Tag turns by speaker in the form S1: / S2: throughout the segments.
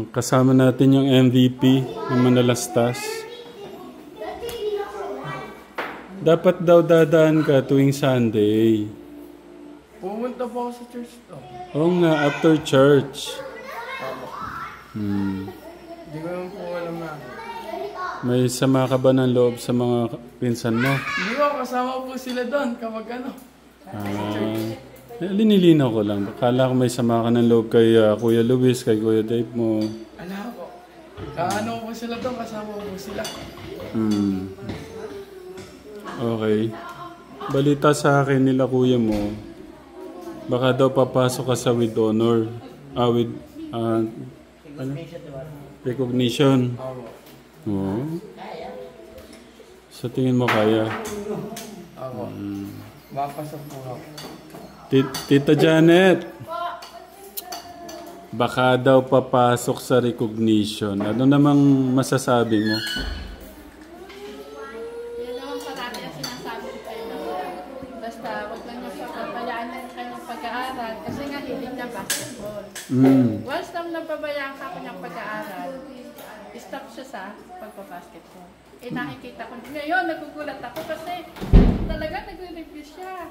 S1: Kasama natin yung MVP ng Manalastas. Dapat daw dadaan ka tuwing Sunday.
S2: Pumunta po ako sa church to.
S1: Oo nga, after church.
S2: Hindi ko naman po alam na.
S1: May sama ka ba ng loob sa mga pinsan mo?
S2: Hindi ko, kasama po sila doon kapag ano.
S1: Linilinaw ko lang. Akala ko may sama ka ng loob kay Kuya Luis, kay Kuya Dave mo.
S2: Ala po. Kaano po sila doon, kasama po sila.
S1: Okay. Balita sa akin nila kuya mo, baka daw papasok ka sa with honor. With ano? Recognition. Oo. Sa tingin mo kaya?
S2: Ako. Mapasok po ako.
S1: Tita Janet, baka daw papasok sa recognition. Ano namang masasabi mo?
S3: Yan naman parati ang sinasabi ko kayo na basta wag lang niyo papabayaan ng kanyang pag-aaral kasi nga hilig na basketball. Once napabayaan ka ko niyang pag-aaral, stop siya sa pagpa-basketball. Nakikita ko ngayon, nagugulat ako kasi talaga nagre-review siya.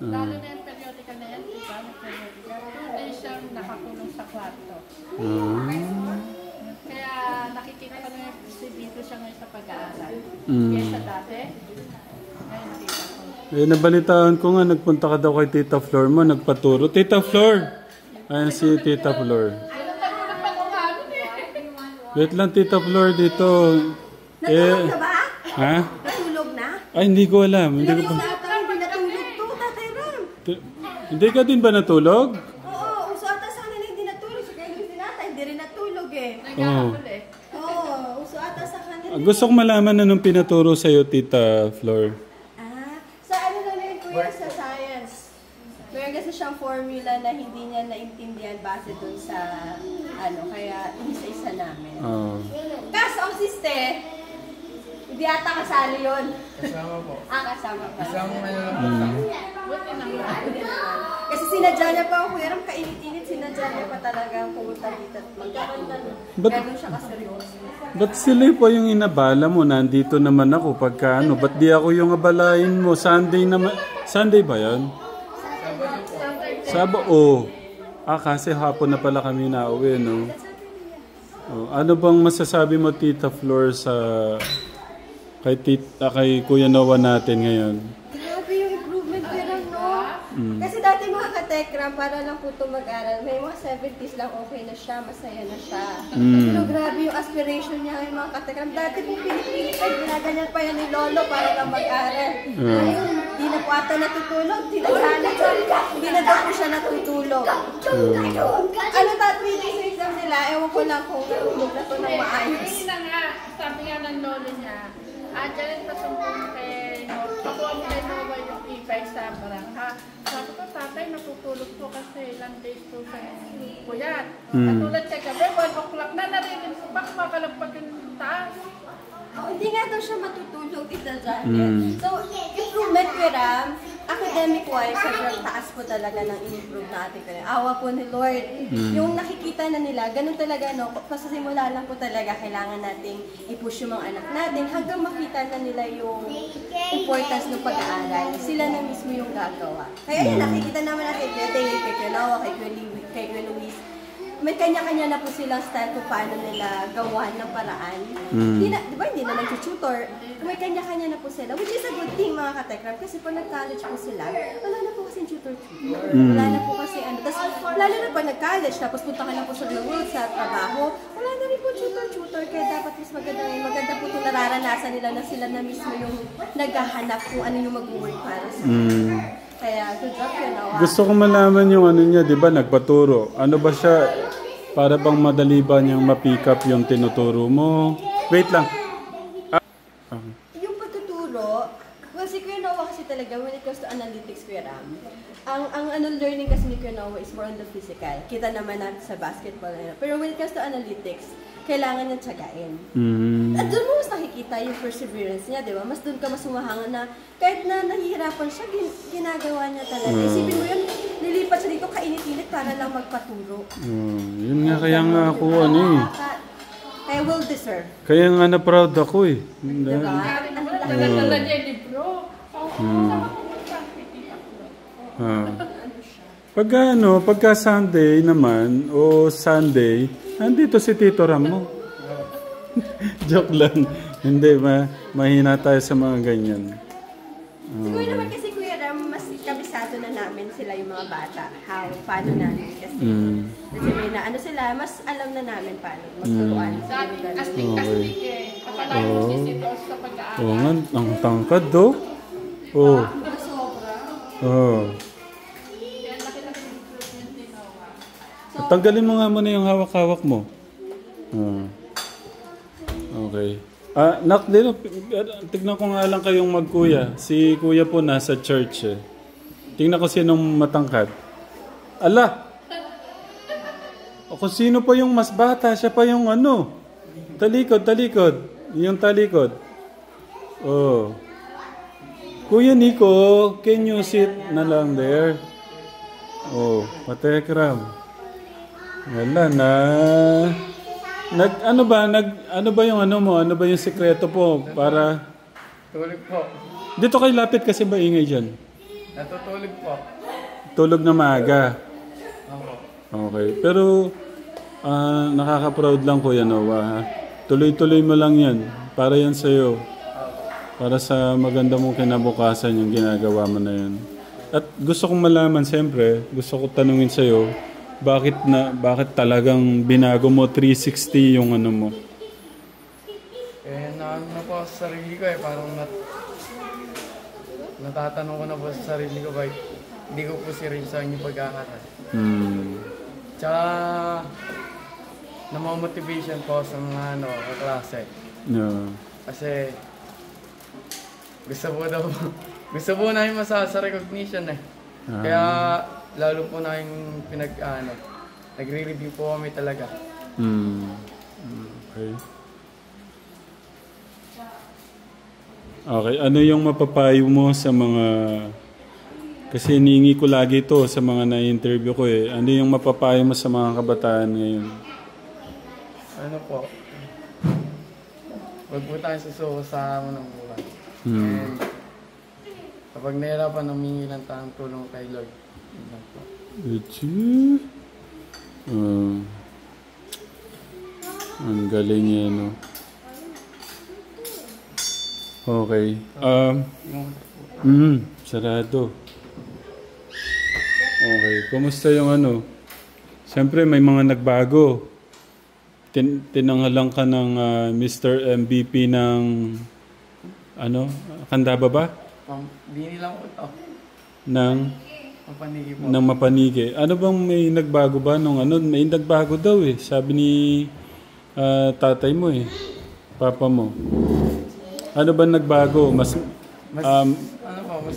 S3: Lalo na yung periodical na yan, diba? Nag-periodical. 2 days siyang nakakulong sa kwarto. Kaya nakikita ko na yung dito siya ngayon sa pag-aaral. Kesa dati, ngayon nakita ko.
S1: Nabalitaan ko nga, nagpunta ka daw kay Tita Flor mo, nagpaturo. Tita Flor! Ayan si Tita Flor. Wait lang, Tita Flor dito.
S4: Natulog na ba?
S1: Ha?
S4: Natulog na?
S1: Ay, hindi ko alam. Hindi ko pa...
S4: Hindi natulog to, Tatay Ram.
S1: Hindi ka din ba natulog?
S4: Oo, uso ata sa kanila hindi natulog. Sa kayo sinata, hindi rin natulog eh.
S3: Nag-aapol eh.
S4: Oo, uso ata sa kanila.
S1: Gusto kong malaman anong pinaturo sa'yo, Tita Flor.
S4: Sa ano na yun, Kuya, sa science. Meron kasi siyang formula na hindi niya naintindihan base dun sa ano, kaya isa-isa namin. Kaso ang siste, hindi ata kasali yun.
S2: Kasama po.
S4: Kasama pa.
S2: Kasama mo lang po.
S3: Buti naman.
S4: Kasi sinadya niya pa ako, Kuya Ram, kainit-init, sinadya niya pa talaga pumunta dito at magkaroon na. Ganun siya kaseryoso.
S1: Ba't sila pa yung inabala mo? Nandito naman ako pagka ano. Ba't di ako yung abalain mo? Sunday naman. Sunday ba yan? Sabado. Kasi hapon na pala kami nauwi, no? Ano bang masasabi mo, Tita Flor, sa kay Kuya Noah natin ngayon?
S4: Grabe yung improvement nila, no? Kasi dati mga katekram, para lang po ito mag-aral, may mga 70s lang okay na siya, masaya na siya. Pero grabe yung aspiration niya ngayon mga katekram. Dati po pinipilit ay ginaganyan pa yan ni Lolo para lang mag-aral. Ngayon, di na po ata natutulog, hindi na daw po siya natutulog. Ano tatwin sa exam nila, ewan ko lang kung natulog na ito ng maayos.
S3: Yun na nga, sabi nga ng lolo niya, Janet, pasumpong kay pakuha mo kay Noah yung e-bike sa barangha. Sabi ko, tatay, natutulog po kasi ilang days po sa puyat. Katulad sa gabi, 1 o'clock na narinig ko pa, kumakalagpag yung taas.
S4: Hindi nga daw siya matutulog, Tita Janet. So, improvement ko Ram, academic-wise, sobrang taas po talaga ng in-improve na ating kanila. Awa po ni Lord. Yung nakikita na nila, ganun talaga, no? Pasasimula lang po talaga, kailangan nating i-push yung mga anak natin hanggang makita na nila yung importance ng pag-aaral. Sila na mismo yung gagawa. Kaya yan, nakikita naman natin kay Dave, kay Kuya Noah, kay Kuya Luis. May kanya-kanya na po silang style kung paano nila gawan ng paraan. Di ba hindi na nag-tutor? May kanya-kanya na po sila, which is a good thing mga katekram. Kasi pag nag-college po sila, wala na po kasi tutor-tutor. Wala na po kasi ano. Tapos lalo na pag nag-college, tapos punta ka na po sa world, sa trabaho, wala na rin po tutor-tutor. Kaya dapat mas maganda po itong nararanasan nila na sila na mismo yung naghahanap kung ano yung mag-work para sa Kaya, good job yun, Noah.
S1: Gusto kong malaman yung ano niya, di ba, nagpaturo. Ano ba siya, para bang madali ba niyang ma-pick up yung tinuturo mo? Wait lang.
S4: Yung pagtuturo, well, si Kuya Noah kasi talaga, when it comes to analytics, Kuya Ram, ang learning kasi ni Kuya Noah is more on the physical. Kita naman natin sa basketball. Pero when it comes to analytics, kailangan niya tsagain. At doon mo mas nakikita yung perseverance niya, di ba? Mas doon ka mas humahangan na kahit na nahihirapan siya, ginagawa niya talaga. Isipin mo yun, lilipat siya dito kainit-init para lang magpaturo.
S1: Yun nga, kaya nga ako ano eh.
S4: Kaya will deserve.
S1: Kaya nga na-proud ako eh.
S4: Diba?
S3: Dala-dala niya yung libro.
S1: Pagka Sunday naman, o Sunday, andito si Tito Ram mo. Joke lang. Hindi, mahina tayo sa mga ganyan.
S4: Siguro naman kasi Kuya Ram, mas kabisado na namin sila yung mga bata. Paano namin kasi. Kasi may na ano sila, mas alam na namin paano magturuan.
S3: Dati, astig-astig eh. Kapalagi mo si Tito sa pag-aaral.
S1: Oo nga, ang tangkad do. Oo.
S3: Kaya laki-laki yung improvement ni Noah.
S1: Tanggalin mo nga muna yung hawak-hawak mo. Okay. Nak, tignan ko nga lang kayong magkuya. Si kuya po nasa church eh. Tingnan ko sinong matangkad. Ala! O kung sino pa yung mas bata, siya pa yung ano. Talikod. Yung talikod. Oh. Kuya Nico, can you sit na lang there? Oh, patekram. Wala na. Ano ba yung ano mo? Ano ba yung sikreto po para
S2: Tulog po.
S1: dito kay lapit kasi ba ingay diyan?
S2: Natutulog po.
S1: Tulog na maaga.
S2: Opo.
S1: Okay. Pero nakaka-proud lang Kuya Noah. Ha? Tuloy-tuloy mo lang 'yan. Para 'yan sa iyo. Para sa maganda mong kinabukasan yung ginagawa mo na 'yan. At gusto kong malaman siyempre, gusto ko tanungin sa iyo, bakit talagang binago mo 360 yung ano mo?
S2: Na po sa sarili ko parang natatanong ko na po sa sarili ko hindi ko po seryosohin yung pag-aaral. Tsaka namamotivation po sa mga kaklase.
S1: Yeah.
S2: Kasi gusto po namin masasa sa recognition eh. Kaya lalo po na yung nagre-review po kami talaga.
S1: Okay. Okay, ano yung mapapayo mo sa mga... Kasi hinihingi ko lagi ito sa mga na-interview ko eh. Ano yung mapapayo mo sa mga kabataan ngayon?
S2: Ano po? Huwag po tayo susuko sa hamon ng buhay. And kapag nahirapan, humingi lang tayong tulong kay Lord. Yun lang po.
S1: Ang galing yan, no? Okay. Sarado. Okay. Kumusta yung ano? Siyempre, may mga nagbago. Tinanghalang ka ng Mr. MVP ng ano? Kandaba ba?
S2: Dini lang po ito.
S1: Ng
S2: Mapanigi po.
S1: ng Mapanigi. Ano bang may nagbago ba nung ano? May nagbago daw eh. Sabi ni tatay mo eh. Papa mo. Ano ba nagbago? Mas
S2: mas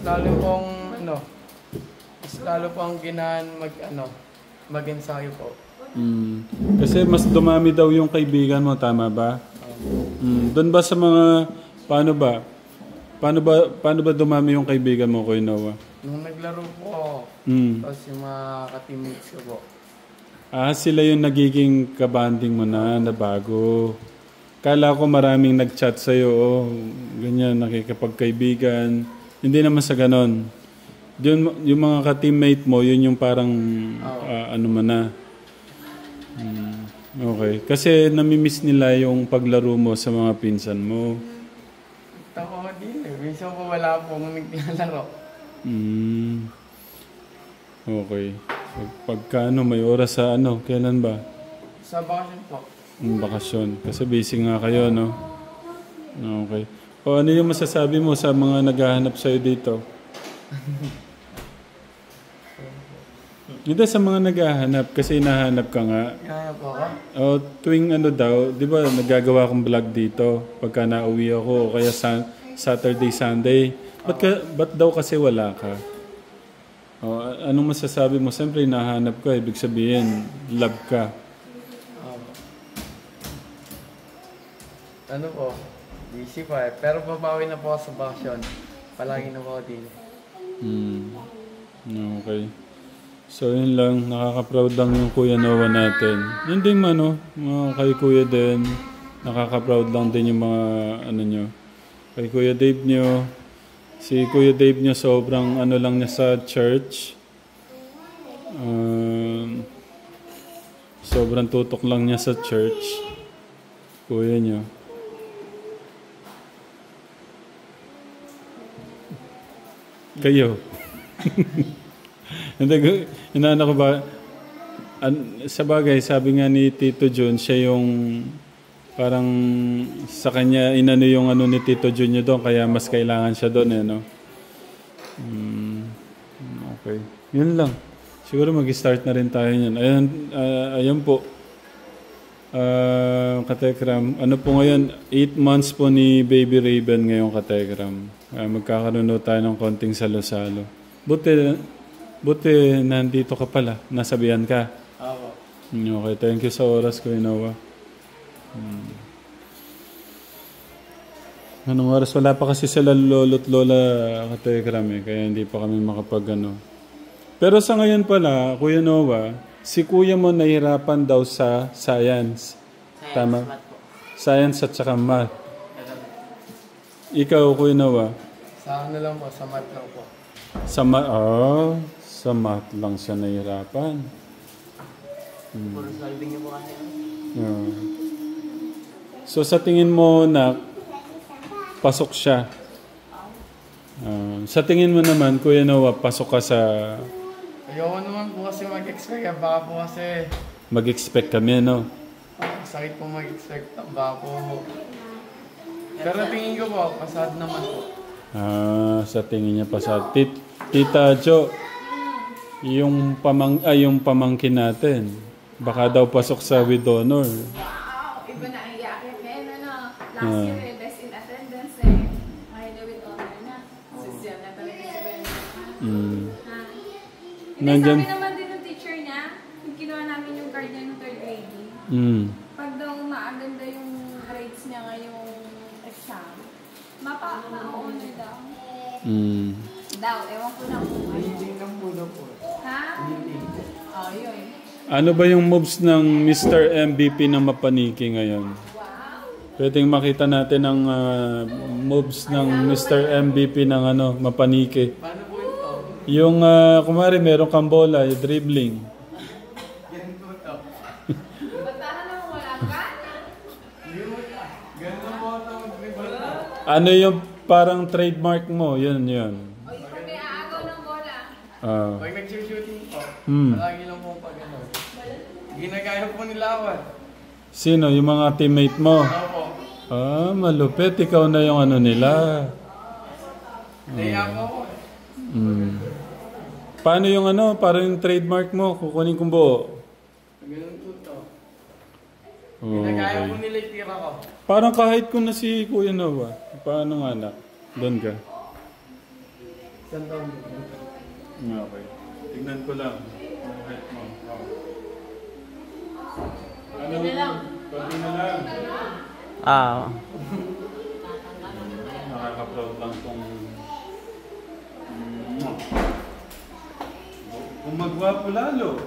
S2: lalo pong mas lalo pong ginahan mag-ensayo po.
S1: Kasi mas dumami daw yung kaibigan mo, tama ba? Doon ba sa mga paano ba dumami yung kaibigan mo, Kuya Noah?
S2: Nung naglaro po ako, tapos yung mga ka-teammates ko po.
S1: Sila yung nagiging kabanding mo na bago. Kala ko maraming nag-chat sa'yo, ganyan, nakikipagkaibigan. Hindi naman sa ganon. Yung mga ka-teammate mo, yun yung parang ano mo na. Okay. Kasi namimiss nila yung paglaro mo sa mga pinsan mo.
S2: Ako din eh. Minsan po wala pong naglalaro.
S1: Okay. So, pagka may oras sa kailan ba?
S2: Sa bakasyon po.
S1: Bakasyon. Kasi busy nga kayo, no? Okay. O ano yung masasabi mo sa mga naghahanap sa'yo dito? Hindi sa mga naghahanap kasi hinahanap ka nga.
S2: Kaya po ako?
S1: O tuwing daw, di ba nagagawa kong vlog dito pagka nauwi ako o kaya Saturday, Sunday. Ba't daw kasi wala ka? O, anong masasabi mo? Siyempre hinahanap ka, ibig sabihin, love ka.
S2: Ano po? Busy pa eh. Pero babawi na po ako sa bakasyon. Palagi na po ako din.
S1: Okay. So yun lang, nakaka-proud lang yung Kuya Noah natin. Yun din man, no? Mga kay Kuya din, nakaka-proud lang din yung mga ano nyo. Kay Kuya Dave nyo, si Kuya Dave nyo sobrang ano lang niya sa church. Sobrang tutok lang niya sa church. Kuya nyo. Kayo. Hindi, inaano ko ba? Sa bagay, sabi nga ni Tito Jun, siya yung parang sa kanya inano yung ano ni Tito Jun nyo doon, kaya mas kailangan siya doon, no? Okay. Yun lang. Siguro mag-start na rin tayo yun. Ayan po. Katekram. Ano po ngayon? 8 months po ni Baby Raven ngayong Katekram. Magkakaroon tayo ng konting salo-salo. Buti nandito ka pala. Nasabihan ka.
S2: Ako.
S1: Okay, thank you sa oras ko, Noah. Anong oras? Wala pa kasi sila lolo't lola Katekram kaya hindi pa kami makapag-ano. Pero sa ngayon pala, Kuya Noah, si Kuya mo nahihirapan daw sa science. Tama?
S2: Math po.
S1: Science at saka math. Ikaw, Kuya Noah?
S2: Sa ano lang po, sa math lang po.
S1: Sa math lang siya nahihirapan.
S2: Puro solving niyo po kasi.
S1: Yeah. So sa tingin mo na pasok siya? Sa tingin mo naman, Kuya Noah, pasok ka sa...
S2: Ayoko naman po kasi mag-expect. Baka po kasi...
S1: Mag-expect kami, no?
S2: Sakit po mag-expect. Baka po... Pero tingin ko po, pasad naman po.
S1: Sa tingin niya pasad. Tita Jo, yung pamangkin natin, baka daw pasok sa with honor.
S5: Wow! Iba na ang iyakin ngayon, ano? Last year, best in attendance Ngayon na with honor na. Social na talaga si Ben.
S1: Nandyan.
S5: Sabi naman din ng teacher niya, yung kinuha namin yung card niya ng 3rd grade. Pag daw maaganda yung grades niya ngayong exam, ma-honor daw. Daw, ewan ko na po.
S2: Hindi lang po daw po.
S5: Ha? Oh, yun.
S1: Ano ba yung moves ng Mr. MVP ng Mapaniki ngayon? Pwedeng makita natin ang moves ng Mr. MVP ng Mapaniki.
S2: Paano po ito?
S1: Yung, kumari, meron kang bola, yung dribbling.
S2: Ganun po ito.
S5: Batahan naman wala ka?
S2: Ganun po ito mag-dribble.
S1: Ano yung parang trademark mo? Yun.
S5: O, yung pag may aagaw ng bola.
S2: Pag nag-shooting po,
S1: Hmm.
S2: palagi lang po pag ano. Ginagaya po nila ako.
S1: Sino? Yung mga teammate mo?
S2: Opo.
S1: Malupit. Ikaw na yung ano nila.
S2: Naiya po ako.
S1: Paano yung parang yung trademark mo? Kukunin kong buo.
S2: Ganun po ito. Ginagaya po nila yung tira ko.
S1: Parang kahit ko na si Kuya Noah. Paano nga anak? Doon ka.
S2: Saan daw?
S1: Okay. Tignan ko lang. Kahit mo. Ano? Pwede na lang. Nakaka-proud lang kung... Kung magwapo lalo.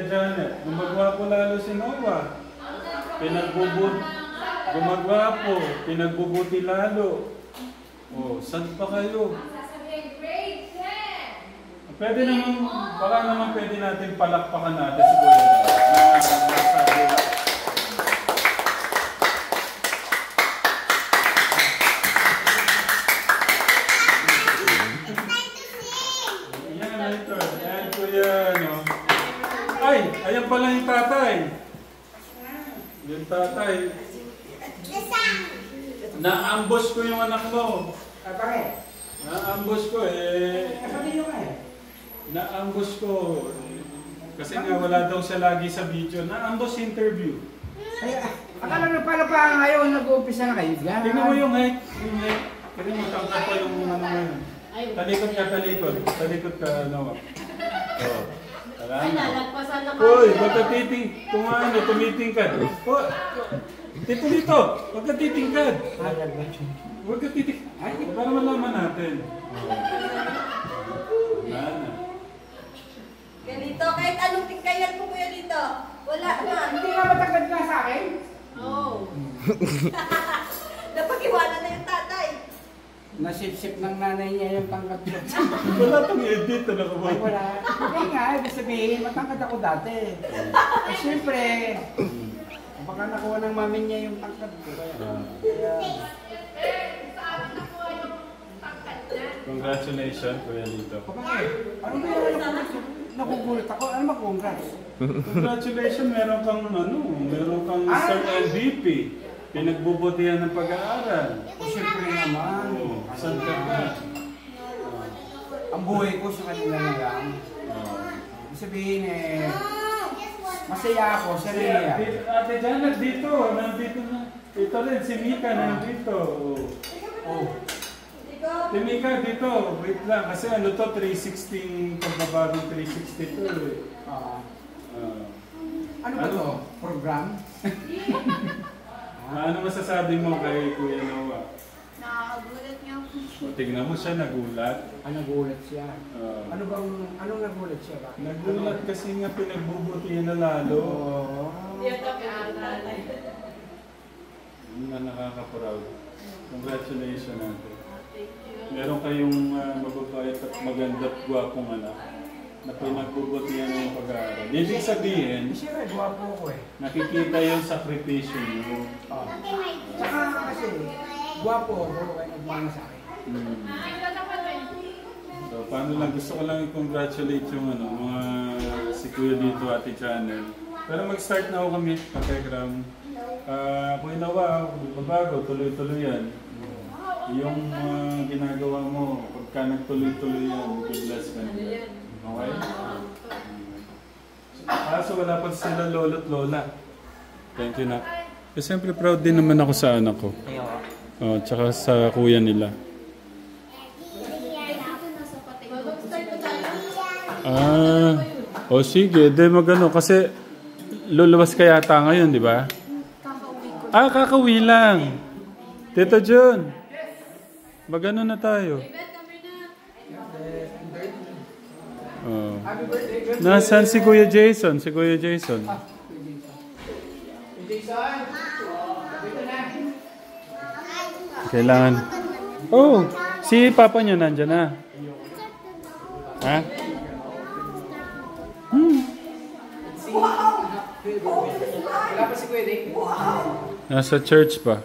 S1: Janet, kung magwapo lalo si Noah. Gumagwapo, pinagbubuti lalo. Saan pa kayo? Pwede naman, baka naman pwede natin palakpakan natin si Kuya Noah. Ayan pala yung tatay. Yung tatay. Na-ambush ko yung anak mo.
S6: Bakit?
S1: Na-ambush ko Na-ambush ko. Kasi nga wala daw siya lagi sa video. Na-ambush interview.
S6: Akala nyo pala pa ngayon nag-uumpisa na kayo.
S1: Tingnan mo yung height. Kasi matangkap pa yung ngayon. Talikod ka. Talikod ka, Noah.
S5: Ay, nalagpasan na
S1: Hoy, tumitingkad. Dito. Huwag ka titingkad. Huwag ka titingkad. Para malaman natin.
S4: Ganito, kahit anong tingkayan mo kuya dito. Wala na.
S6: Hindi nga matagad nga sa akin.
S4: Oo. Napag-iwanan na yung tatay.
S6: Nasip-sip ng nanay niya yung tangkad ko.
S1: Wala pang edit, ano ka ba?
S6: Ay, wala. Hindi nga, ibig sabihin, matangkad ako dati. Eh, siyempre, baka nakuha ng mami niya yung tangkad ko. Kaya,
S1: Congratulations, Kuya Lito.
S6: bakit? Ano ba yung nakugulat ako? Ano ba congrats?
S1: Congratulations, meron kang Sir MVP. Pinagbubutihan ng pag-aaral.
S6: O siyempre naman.
S1: Saan ka ba?
S6: Ang buhay ko sa kanila na lang. Ibig sabihin masaya ako sa Rhea.
S1: Ate Janet, nandito na. Ito rin, si Mika nandito.
S6: Oh.
S1: Si Mika dito, wait lang. Kasi 316, pagbabagong 362 eh.
S6: Ano ba to? Program?
S1: Ano masasabi mo kay Kuya Noah?
S3: Nakakagulat nga po.
S1: Tingnan mo siya, nagulat.
S6: Nagulat siya. Anong nagulat siya ba?
S1: Nagulat kasi nga pinagbubutihan na lalo.
S3: Yan ang aral.
S1: Yun nga nakaka-proud. Congratulations natin. Meron kayong mababait at maganda at gwapong anak na pinagbubutihan na yung pag-aaral. Ibig sabihin,
S6: Siyempre, gwapo ko eh.
S1: nakikita yung sakripisyo niyo.
S6: Saka kasi, gwapo ako kaya nagmana sa akin.
S1: So, paano lang, gusto ko lang i-congratulate yung mga si Kuya dito, Ate Channel. Pero mag-start na ako kami, Kategram. Kuya Nawa, babago, tuloy-tuloy yan. Yung ginagawa mo, pagka nagtuloy-tuloy yan, good-bless ka nila. Okay? Kaso wala pa sila lolo't lola. Thank you, Nak. Siyempre proud din naman ako sa anak ko. Tsaka sa kuya nila. Sige. Di magano. Kasi luluwas ka yata ngayon, di ba? Kakauwi lang. Tito Jun. Magano na tayo. Nasaan si Kuya Jason? Si Kuya Jason. Kailangan. Si Papa niyo nandyan na. Ha?
S6: Wala pa si Kuya Dick?
S1: Nasa church pa.